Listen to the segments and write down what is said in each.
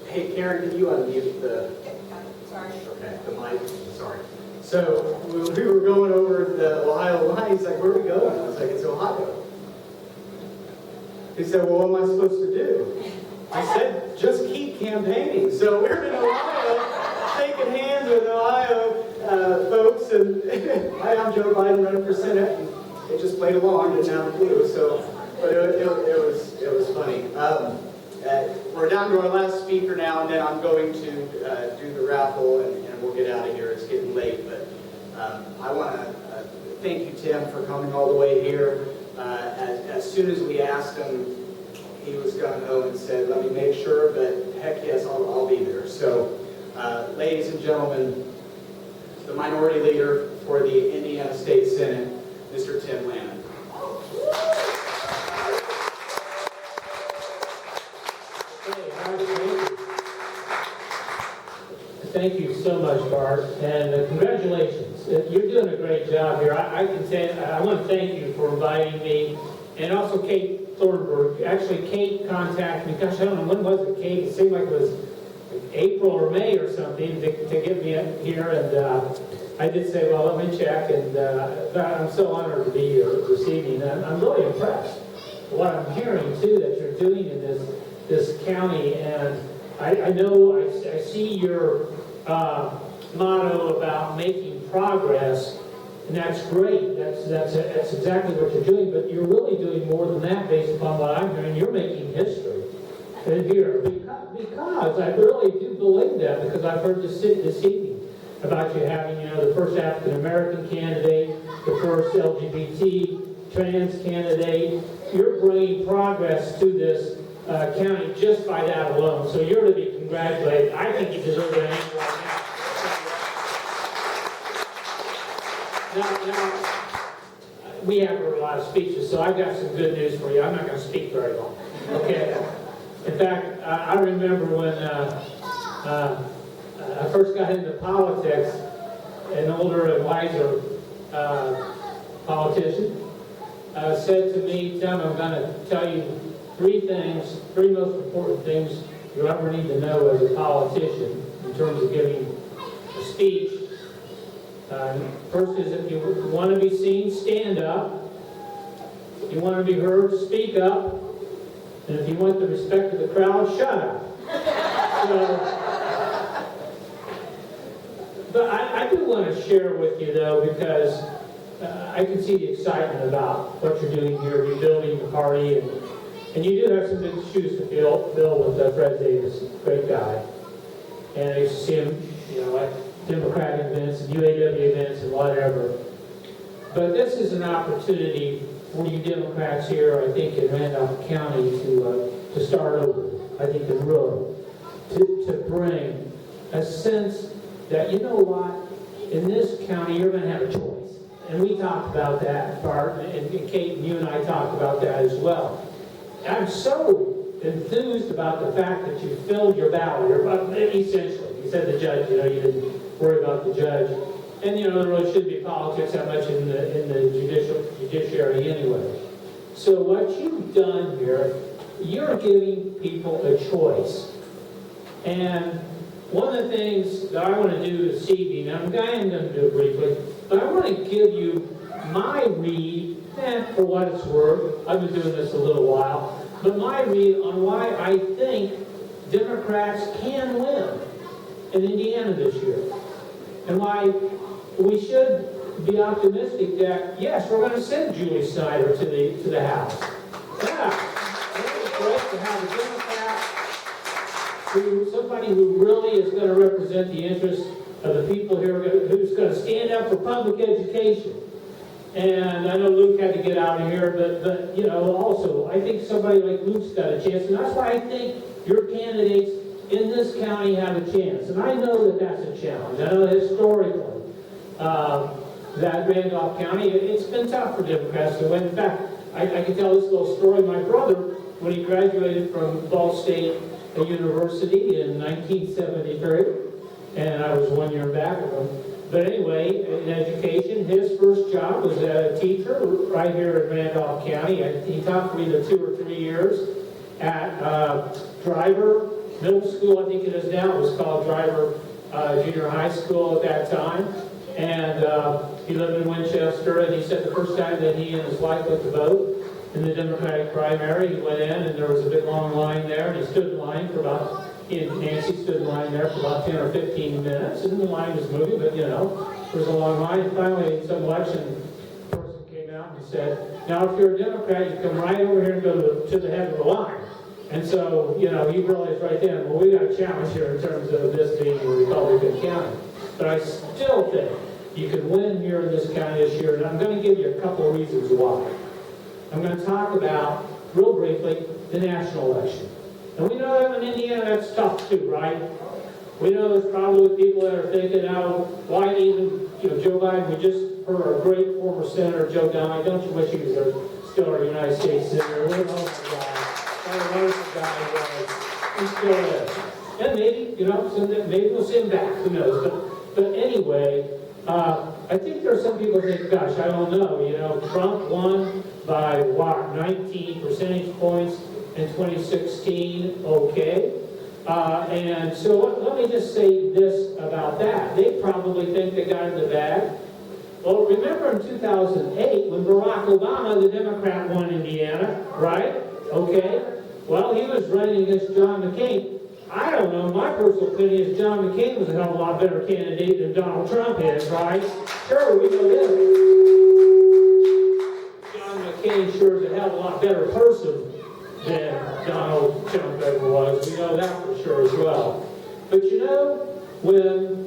Hey, Karen, can you unmute the... Sorry. Okay, the mic. Sorry. So we were going over the Ohio line. He's like, "Where are we going?" I was like, "It's Ohio." He said, "Well, what am I supposed to do?" I said, "Just keep campaigning." So we're in Ohio, shaking hands with Ohio folks, and hi, I'm Joe Biden running for Senate. And they just played along, didn't have a clue. So, but it was funny. We're down to our last speaker now, and then I'm going to do the raffle, and we'll get out of here. It's getting late, but I want to thank you, Tim, for coming all the way here. As soon as we asked him, he was gung-ho and said, "Let me make sure," but heck yes, I'll be there. So, ladies and gentlemen, the minority leader for the Indiana State Senate, Mr. Tim Lanane. Thank you so much, Bart, and congratulations. You're doing a great job here. I want to thank you for inviting me, and also Kate Thornburg. Actually, Kate contacted me. Gosh, I don't know, when was it, Kate? It seemed like it was April or May or something to get me here, and I did say, well, let me check, and I'm so honored to be here this evening. I'm really impressed with what I'm hearing, too, that you're doing in this county, and I know I see your motto about making progress, and that's great. That's exactly what you're doing, but you're really doing more than that based upon what I'm hearing. You're making history in here because I really do believe that, because I've heard this evening about you having, the first African American candidate, the first LGBT trans candidate. You're bringing progress to this county just by that alone. So you're to be congratulated. I think you deserve an hand right now. Now, we have a lot of speeches, so I've got some good news for you. I'm not going to speak very long. Okay. In fact, I remember when I first got into politics, an older and wiser politician said to me, "Tim, I'm going to tell you three most important things you ever need to know as a politician in terms of giving a speech. First is, if you want to be seen, stand up. If you want to be heard, speak up. And if you want the respect of the crowd, shut up." But I do want to share with you, though, because I can see the excitement about what you're doing here, rebuilding the party, and you do have some big shoes to fill with Fred Davis, great guy. And I used to see him, at Democratic events and UAW events and whatever. But this is an opportunity for you Democrats here, I think, in Randolph County to start over. I think to bring a sense that, you know what, in this county you're going to have a choice. And we talked about that, Bart, and Kate and you and I talked about that as well. I'm so enthused about the fact that you filled your ballot, essentially. You said the judge, you didn't worry about the judge. And, there really shouldn't be politics that much in the judiciary anyway. So what you've done here, you're giving people a choice. And one of the things that I want to do this evening, I'm going to do it briefly, but I want to give you my read, for what it's worth. I've been doing this a little while, but my read on why I think Democrats can win in Indiana this year, and why we should be optimistic that, yes, we're going to send Julie Snyder to the House. Yeah, it's great to have a Democrat, somebody who really is going to represent the interests of the people here, who's going to stand up for public education. And I know Luke had to get out of here, but also, I think somebody like Luke's got a chance, and that's why I think your candidates in this county have a chance. And I know that that's a challenge. I know historically that Randolph County, it's been tough for Democrats to win. In fact, I can tell this little story. My brother, when he graduated from Ball State University in 1973, and I was 1 year back of him, But anyway, in education, his first job was a teacher right here in Randolph County. He taught for either 2 or 3 years at Driver Middle School, I think it is now. It was called Driver Junior High School at that time. And he lived in Winchester, and he said the first time that he and his wife went to vote in the Democratic primary, he went in, and there was a big long line there, and he stood in line for about, he and Nancy stood in line there for about 10 or 15 minutes, and the line was moving, but you know, there was a long line, and finally some election person came out and said, now if you're a Democrat, you come right over here and go to the head of the line. And so, you know, he realized right then, well, we got a challenge here in terms of this being a Republican county. But I still think you could win here in this county this year, and I'm going to give you a couple of reasons why. I'm going to talk about, real briefly, the national election. And we know that in Indiana that's tough too, right? We know there's probably people that are thinking, oh, why even, you know, Joe Biden, we just heard our great former Senator Joe Donnelly, don't you wish he was still our United States Senator? Oh my God, what a wonderful guy he was. He still is. And maybe, you know, someday, maybe we'll see him back, who knows. But anyway, I think there are some people who think, gosh, I don't know, you know, Trump won by what, 19 percentage points in 2016, okay. And so let me just say this about that. They probably think they got in the bag. Well, remember in 2008 when Barack Obama, the Democrat, won Indiana, right? Okay. Well, he was running against John McCain. I don't know, my personal opinion is John McCain was a hell of a lot better candidate than Donald Trump is, right? Sure, we know this. John McCain sure is a hell of a lot better person than Donald Trump ever was. We know that for sure as well. But you know, when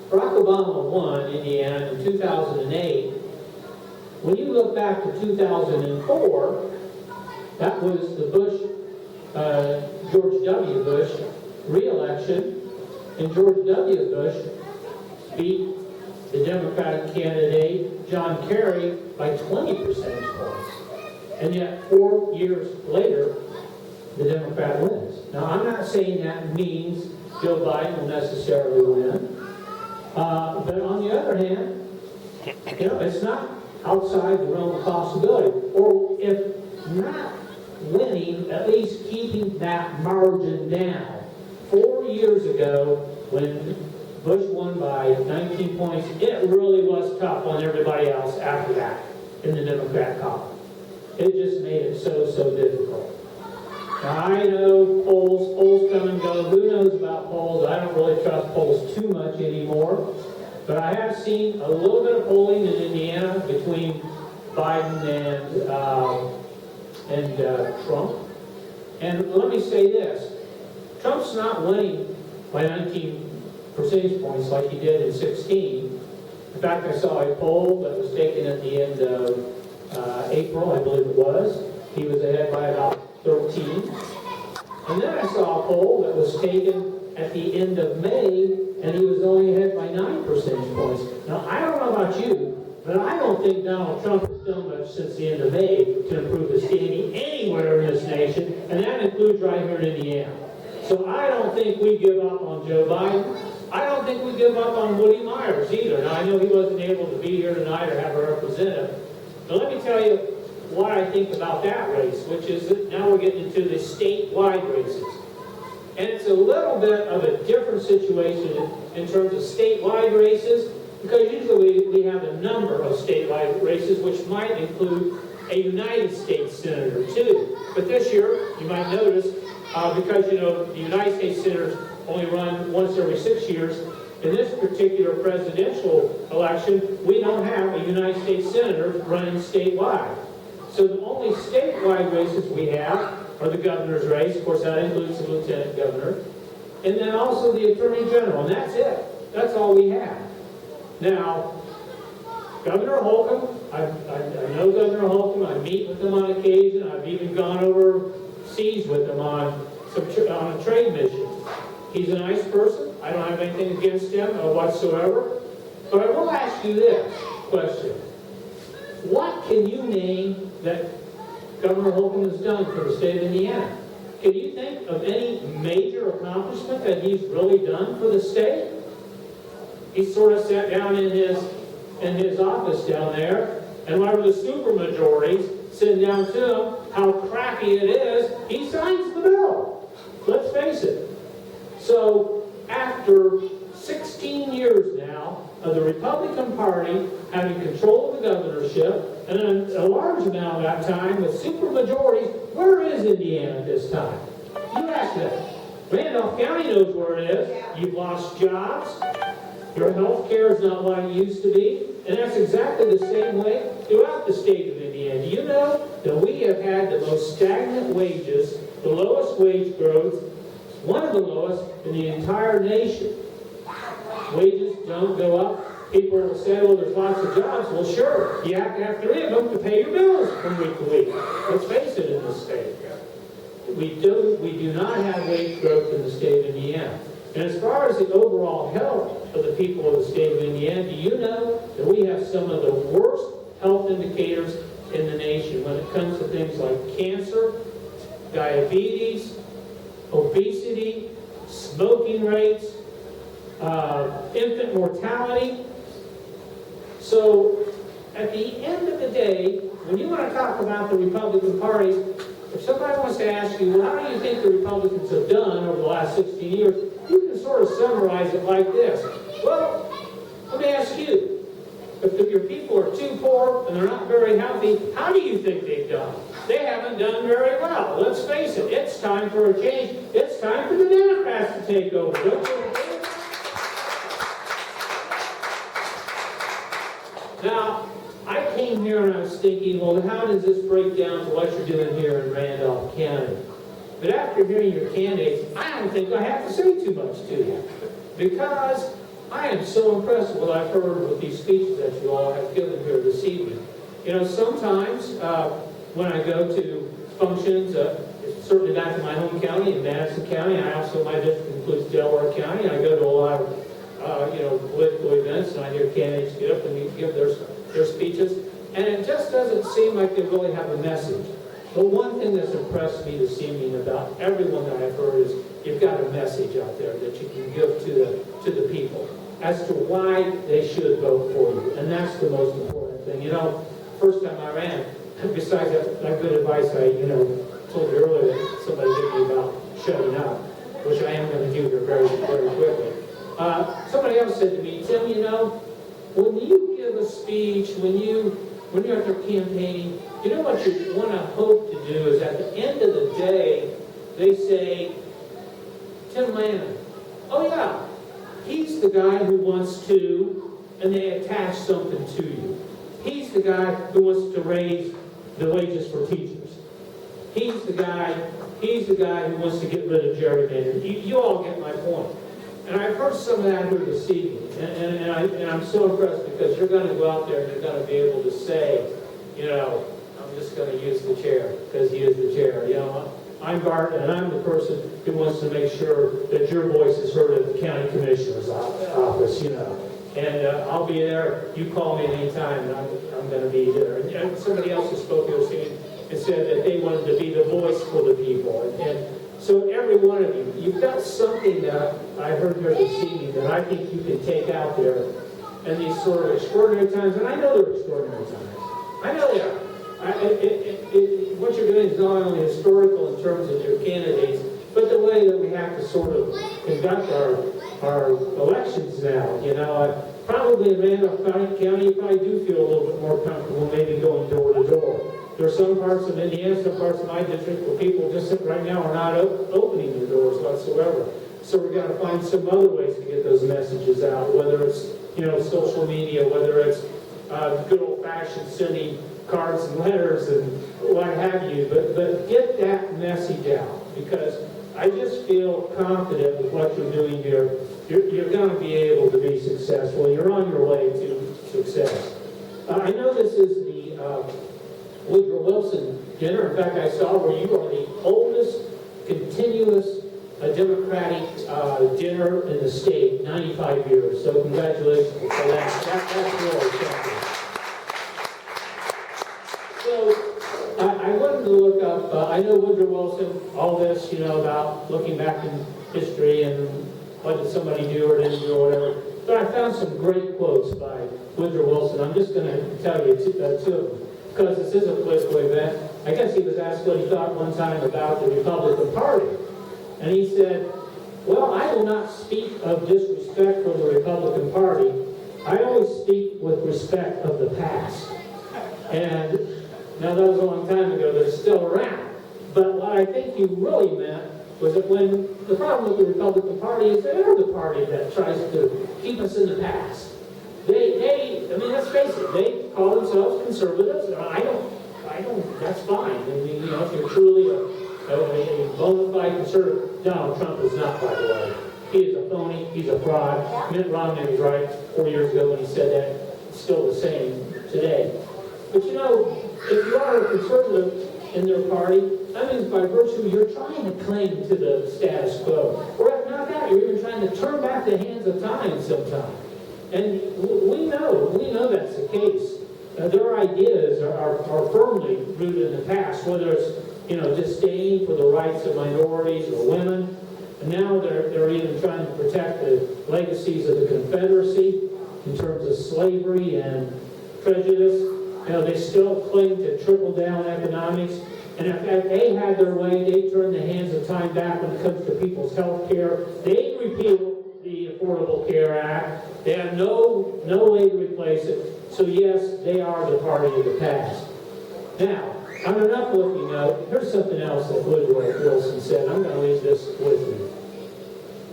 Barack Obama won Indiana in 2008, when you look back to 2004, that was the George W. Bush re-election, and George W. Bush beat the Democratic candidate John Kerry by 20 percentage points. And yet 4 years later, the Democrat wins. Now, I'm not saying that means Joe Biden will necessarily win. But on the other hand, you know, it's not outside the realm of possibility. Or if not winning, at least keeping that margin down. 4 years ago, when Bush won by 19 points, it really was tough on everybody else after that in the Democrat column. It just made it so difficult. Now, I know polls come and go. Who knows about polls? I don't really trust polls too much anymore. But I have seen a little bit of polling in Indiana between Biden and Trump. And let me say this. Trump's not winning by 19 percentage points like he did in 16. In fact, I saw a poll that was taken at the end of April, I believe it was. He was ahead by about 13. And then I saw a poll that was taken at the end of May, and he was only ahead by 9 percentage points. Now, I don't know about you, but I don't think Donald Trump has done much since the end of May to improve his standing anywhere in this nation, and that includes right here in Indiana. So I don't think we give up on Joe Biden. I don't think we give up on Woody Myers either. Now, I know he wasn't able to be here tonight or have a representative, but let me tell you what I think about that race, which is that now we're getting into the statewide races. And it's a little bit of a different situation in terms of statewide races, because usually we have a number of statewide races, which might include a United States Senator too. But this year, you might notice, because you know the United States Senators only run once every 6 years, in this particular presidential election, we don't have a United States Senator running statewide. So the only statewide races we have are the governor's race. Of course, that includes the lieutenant governor. And then also the attorney general. And that's it. That's all we have. Now, Governor Holcomb, I know Governor Holcomb. I meet with him on occasion. I've even gone overseas with him on a trade mission. He's a nice person. I don't have anything against him whatsoever. But I will ask you this question. What can you name that Governor Holcomb has done for the state of Indiana? Can you think of any major accomplishment that he's really done for the state? he sort of sat down in his office down there, and whenever the supermajorities sitting down to him how crappy it is, he signs the bill. Let's face it. So after 16 years now of the Republican Party having control of the governorship, and a large amount of that time with supermajorities, where is Indiana at this time? You ask that. Randolph County knows where it is. You've lost jobs. Your health care is not what it used to be. And that's exactly the same way throughout the state of Indiana. Do you know that we have had the most stagnant wages, the lowest wage growth, one of the lowest in the entire nation? Wages don't go up. People will say, well, there's lots of jobs. Well, sure. You have to have 3 of them to pay your bills from week to week. Let's face it, in this state. We do not have wage growth in the state of Indiana. And as far as the overall health of the people of the state of Indiana, do you know that we have some of the worst health indicators in the nation when it comes to things like cancer, diabetes, obesity, smoking rates, infant mortality? So at the end of the day, when you want to talk about the Republican Party, if somebody wants to ask you, well, how do you think the Republicans have done over the last 16 years, you can sort of summarize it like this. Well, let me ask you, if your people are too poor and they're not very healthy, how do you think they've done? They haven't done very well. Let's face it, it's time for a change. It's time for the Democrats to take over. Don't you think? Now, I came here and I was thinking, well, how does this break down to what you're doing here in Randolph County? But after hearing your candidates, I don't think I have to say too much to you. Because I am so impressed with what I've heard with these speeches that you all have given here this evening. You know, sometimes when I go to functions, certainly back in my home county, in Madison County, I also, my district includes Delaware County, and I go to a lot of political events, and I hear candidates get up and give their speeches, and it just doesn't seem like they really have a message. But one thing that's impressed me this evening about everyone that I've heard is you've got a message out there that you can give to the people as to why they should vote for you, and that's the most important thing. You know, first time I ran, besides that good advice I told you earlier that somebody gave me about shutting up, which I am going to do here very, very quickly. Somebody else said to me, Tim, you know, when you give a speech, when you're out there campaigning, you know what you want to hope to do is at the end of the day, they say, Tim Lanane, oh yeah, he's the guy who wants to, and they attach something to you. He's the guy who wants to raise the wages for teachers. He's the guy who wants to get rid of gerrymandering. You all get my point. And I've heard some of that here this evening, and I'm so impressed because you're going to go out there and you're going to be able to say, I'm just going to use the chair because he is the chair. I'm Bart, and I'm the person who wants to make sure that your voice is heard at the county commissioner's office. And I'll be there. You call me anytime, and I'm going to be there. And somebody else who spoke here and said that they wanted to be the voice for the people. And so every one of you, you've got something that I heard here this evening that I think you can take out there in these sort of extraordinary times. And I know they're extraordinary times. I know they are. What you're doing is not only historical in terms of your candidates, but the way that we have to sort of conduct our elections now. Probably in Randolph County, you probably do feel a little bit more comfortable maybe going door to door. There are some parts of Indiana, some parts of my district where people just right now are not opening their doors whatsoever. So we're going to find some other ways to get those messages out, whether it's social media, whether it's good old-fashioned sending cards and letters and what have you. But get that message out, because I just feel confident with what you're doing here. You're going to be able to be successful. You're on your way to success. I know this is the Woodrow Wilson dinner. In fact, I saw where you are the oldest continuous Democratic dinner in the state, 95 years. So congratulations for that. That's really something. So I wanted to look up, I know Woodrow Wilson, all this, about looking back in history and what did somebody do or didn't do or whatever. But I found some great quotes by Woodrow Wilson. I'm just going to tell you two of them, because this is a political event. I guess he was asked what he thought one time about the Republican Party. And he said, well, I will not speak of disrespect for the Republican Party. I always speak with respect of the past. And now that was a long time ago, they're still around. But what I think he really meant was that when the problem with the Republican Party is they're the party that tries to keep us in the past. I mean, let's face it, they call themselves conservatives. I don't, that's fine. I mean, you know, if you're truly a bona fide conservative, Donald Trump is not, by the way. He is a phony, he's a fraud. Mitt Romney was right 4 years ago when he said that. It's still the same today. But you know, if you are a conservative in their party, that means by virtue you're trying to cling to the status quo. Or if not that, you're even trying to turn back the hands of time sometime. And we know that's the case. Their ideas are firmly rooted in the past, whether it's, you know, disdain for the rights of minorities or women. And now they're even trying to protect the legacies of the Confederacy in terms of slavery and prejudice. You know, they still cling to trickle-down economics. And if they had their way, they turn the hands of time back when it comes to people's health care. They repealed the Affordable Care Act. They have no way to replace it. So yes, they are the party of the past. Now, on an uplifting note, here's something else that Woodrow Wilson said. I'm going to leave this with you.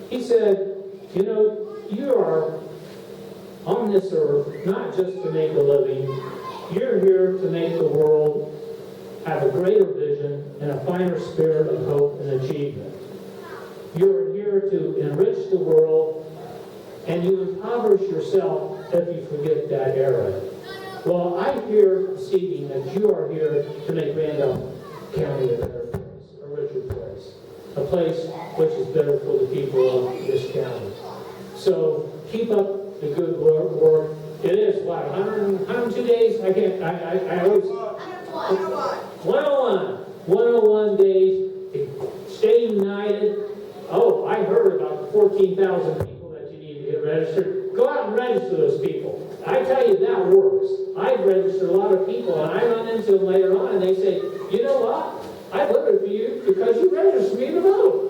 He said, you know, you are on this earth not just to make a living. You're here to make the world have a greater vision and a finer spirit of hope and achievement. You're here to enrich the world, and you impoverish yourself if you forget that era. Well, I hear this evening that you are here to make Randolph County a better place, a richer place, a place which is better for the people of this county. So keep up the good work. It is, what, 102 days? I always... 101 days to stay united. Oh, I heard about the 14,000 people that you need to get registered. Go out and register those people. I tell you, that works. I've registered a lot of people, and I run into them later on, and they say, you know what? I voted for you because you registered me to vote.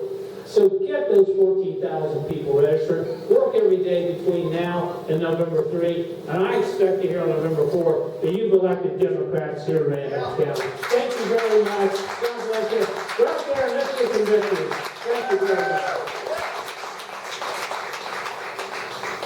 So get those 14,000 people registered. Work every day between now and November 3. And I expect to hear on November 4 that you've elected Democrats here in Randolph County. Thank you very much. God bless you. Go out there and let's get some victory. Thank you very much.